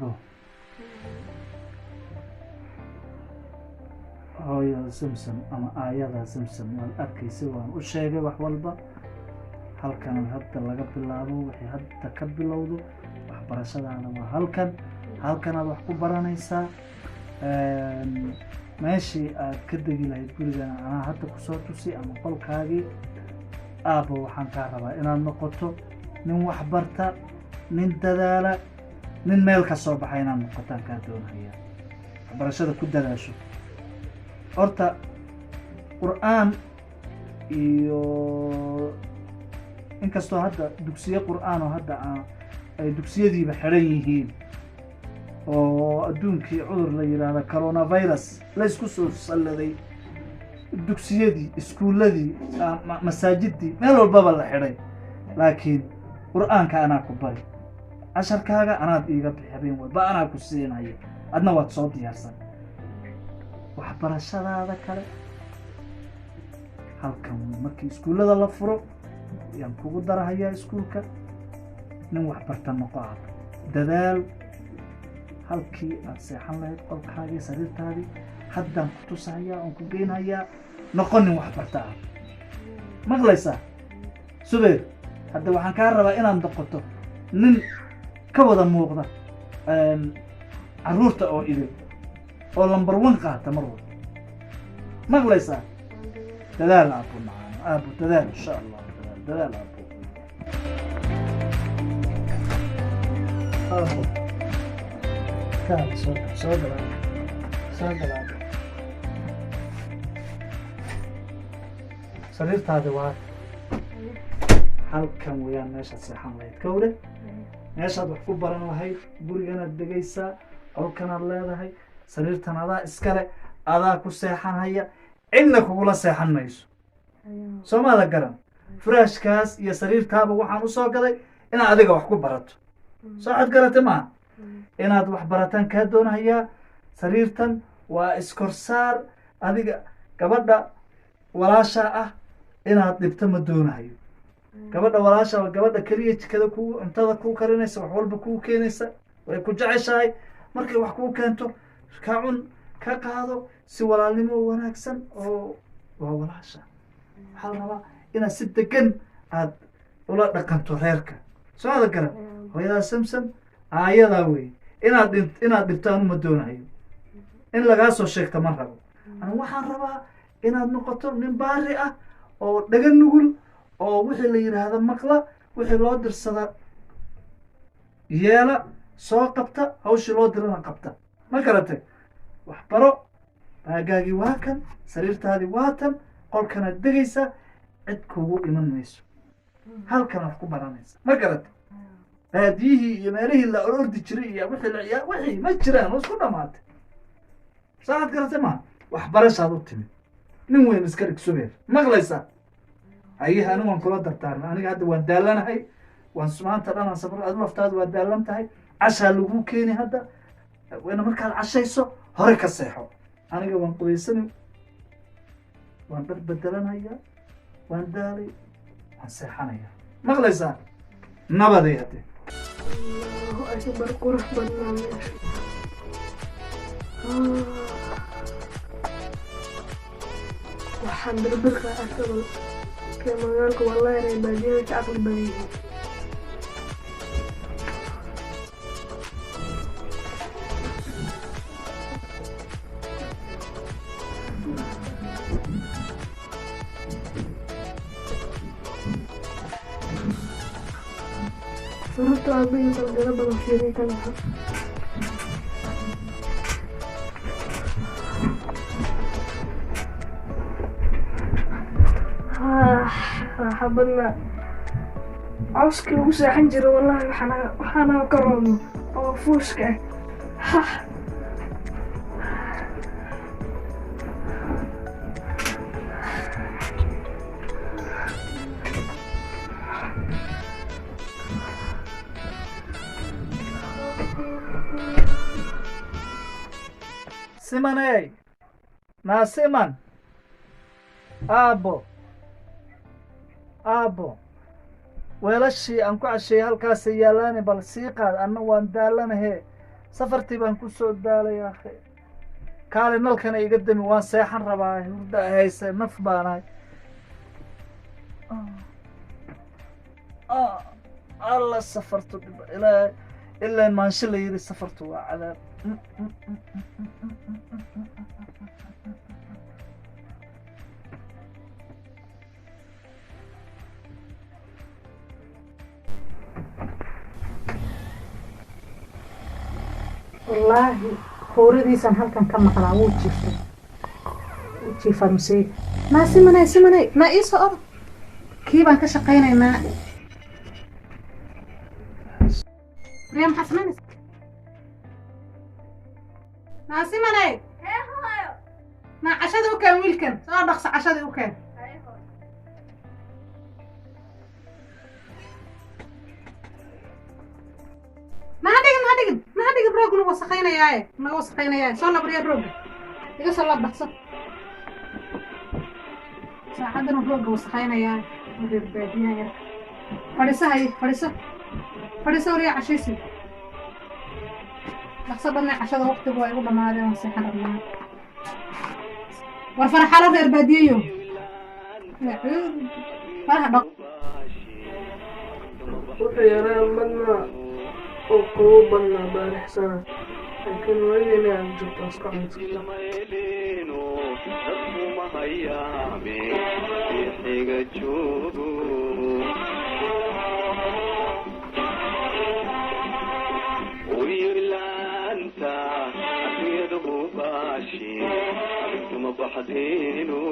tiraahdo hooyo samsam ama aayada samsam waad arkaysa waan u sheegay wax walba halkan hadda laga bilaabo wixii hadda ka bilowdo waxbarashadaada waa halkanaad wax ku baranaysaa meeshii aad ka degi lahayd gurigana anaa hadda kusoo tusi ama qolkaagii aabbo waxaan kaa rabaa inaad noqoto nin wax barta nin dadaala nin meel ka soo baxa inaad noqotaan kaa doonaya waxbarashada ku dadaasho horta qur'aan iyo inkastoo hadda dugsiye qur'aan oo hadda ay dugsiyadiiba xidhan yihiin oo adduunkii cudur la yidhaahdo coronavirus la isku soo salladay dugsiyadii iskuulladii masaajidii meel walbaba la xidhay laakiin qur'aanka anaa ku bari casharkaaga anaad iiga bixi habeen walba anaa ku siinaya adna waad soo diyaarsan waxbarashadaada kale halkan markii iskuullada la furo yaan kugu darahayaa iskuulka nin waxbarta noqo ah dadaal halkii aad seexan lahayd qolkaagii sariirtaadii haddaan ku tusahayaa oon ku geynhayaa noqo nin waxbarta ah maqlaysaa subeer hadda waxaan kaa rabaa inaad noqoto nin ka wada muuqda carruurta oo idil oo lambar 1 qaata mar walba maqlaysaa dadaal aabbo macaan aabbo dadaal insha allah dadaal aabbo كان صدر صدرت هذا واحد halkan weeyaan meeshaad seexan lahayd kowle meeshaad wax ku baran lahayd guriganaad degaysaa qolkanaad leedahay sariirtan adaa iskale adaa ku seexanhaya cidna kugula seexan mayso soomaada garan furaashkaas iyo sariirtaaba waxaan usoo gaday inaad adiga wax ku barato soo cad garate maaha inaad wax barataan kaa doonahayaa sariirtan waa iskorsaar adiga gabadha walaasha ah inaad dhibto ma doonahayo gabadha walaasha waa gabadha keliya jikada kuu cuntada kuu karinaysa wax walba kuu keenaysa way ku jeceshahay markay wax kuu keento ka cun ka qaado si walaalnimo wanaagsan oo waa walaasha waxaa la rabaa inaad si degan aad ula dhaqanto reerka soo ada garan hooyadaa samsam aayadaa wey inaad dhibtaan uma doonahayo in lagaa soo sheegta ma rabo ana waxaan rabaa inaad noqoto nin baari ah oo dhaga nugul oo wixii la yidhaahdo maqla wixii loo dirsada yeela soo qabta hawshii loo dirana qabta ma garatay wax baro baagaagii waa kan sariirtaadii waa tan qolkanaad degaysaa cid kugu iman mayso halkan wax ku baranaysa ma garatay baadiyihii iyo meelihii la orordi jiray iyo wixii ma jiraan oo isku dhamaatay saacad garatay maa waxbarashaad u timid nin weyn iska dhig subeer maqlaysaa hayihi anigu waan kula dardaarmay aniga hadda waan daalanahay waan maanta dhanaan safar adu laftaadu waa daalan tahay cashaa laguu keeni hadda wayna markaad cashayso hore ka seexo aniga waan qubaysani waan dhar bedelanayaa waan daalay waan seexanayaa maqlaysaa nabaday haddee الله أكبر قرح برنامج waxaan berberka arkaba kee magaalka wallahi inay baadiyada ka caqli badan yihiin sababta aabbahay daldalo badan fiirin ka lahaa raaxa badna cawskii lagu seexan jira wallahi waxaana ka roobno oo fuuska ah simaney naasiman aabbo weelashii aan ku casheeyey halkaasay yaalaani bal sii qaad anna waan daalanahe safartii baan ku soo daalay akhi kaale nalkana iga dami waan seexan rabaa hurda hayse naf baanahay alla safartu dhiba ilaa maansho la yiri safartu waa cadaab والله hooradيisan halkan ka maqlaa wuu jiifaa musee ma simanay ma ii soo or kii baan ka shaqaynaynaa riyam xasmanis ma simanay ma cashada u keen wiilkan soo dhaqso cashada u keen ما هذيك بروج نوسخينا ياي ما وسخينا ياي شو الله بريا بروج يقص الله بحصة ساعدنا بروج وسخينا ياي ودير بادية يا فريسة هاي فريسة وريا عشيسي بحصة بنا عشان وقت بوا يقول ما هذا نصيحة ربنا والفرح على غير بادية يوم فرح بق وحيانا منا وقوبنا بارح سنة لكن وين عم جبت أسقع ثم بحثينه